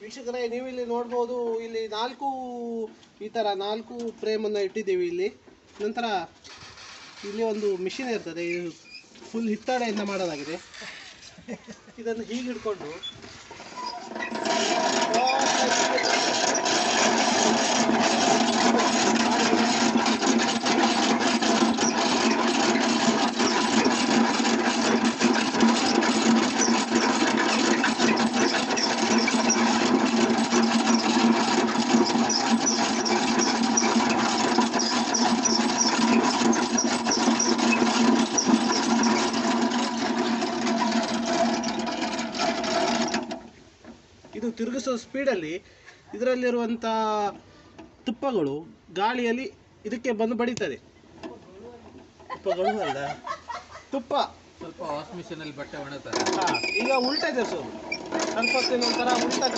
ವೀಕ್ಷಕರೇ, ನೀವು ಇಲ್ಲಿ ನೋಡ್ಬೋದು, ಇಲ್ಲಿ ಈ ಥರ 4 ಫ್ರೇಮನ್ನು ಇಟ್ಟಿದ್ದೀವಿ ಇಲ್ಲಿ. ನಂತರ ಇಲ್ಲಿ ಒಂದು ಮಿಷಿನ್ ಇರ್ತದೆ, ಇದು ಫುಲ್ ಹಿತ್ತಾಳೆಯಿಂದ ಮಾಡಲಾಗಿದೆ. ಇದನ್ನು ಹೀಗೆ ಹಿಡ್ಕೊಂಡು ಇದು ತಿರುಗಿಸೋ ಸ್ಪೀಡಲ್ಲಿ ಇದರಲ್ಲಿರುವಂಥ ತುಪ್ಪಗಳು ಗಾಳಿಯಲ್ಲಿ ಇದಕ್ಕೆ ಬಂದು ಬಡಿತದೆ. ತುಪ್ಪಗಳು ಅಲ್ಲ, ತುಪ್ಪ ಸ್ವಲ್ಪ ವಾಶ್ ಮಿಷಿನಲ್ಲಿ ಬಟ್ಟೆ ಒಣಗ್ತಾರೆ. ಈಗ ಉಲ್ಟಾ ಜರ್ಸೋದು, ಸ್ವಲ್ಪ ಹೊತ್ತಿನ ನಂತರ ಉಲ್ಟಾ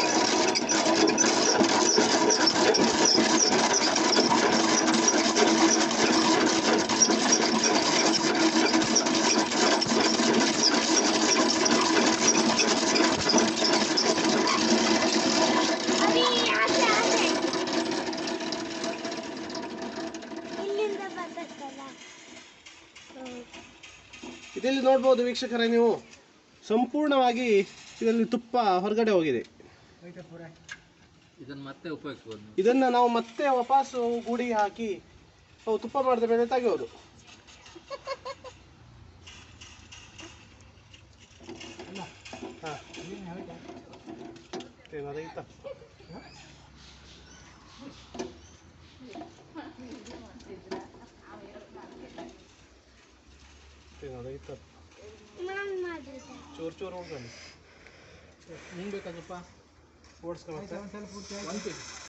ಇದರಲ್ಲಿ ನೋಡ್ಬೋದು ವೀಕ್ಷಕರೇ, ನೀವು ಸಂಪೂರ್ಣವಾಗಿ ಇದರಲ್ಲಿ ತುಪ್ಪ ಹೊರಗಡೆ ಹೋಗಿದೆ. ಇದನ್ನು ಮತ್ತೆ ಉಪಯೋಗಿಸಬಹುದು. ಇದನ್ನು ನಾವು ಮತ್ತೆ ವಾಪಸ್ಸು ಗೂಡಿ ಹಾಕಿ ನಾವು ತುಪ್ಪ ಮಾಡಿದ ಮೇಲೆ ತೆಗೆಯೋದು. ಚೂರು ಚೂರು ಹೋಗಲಿ, ಹೆಂಗ್ ಬೇಕಾದಪ್ಪ ಓಡಿಸ್ಕೊಂಡು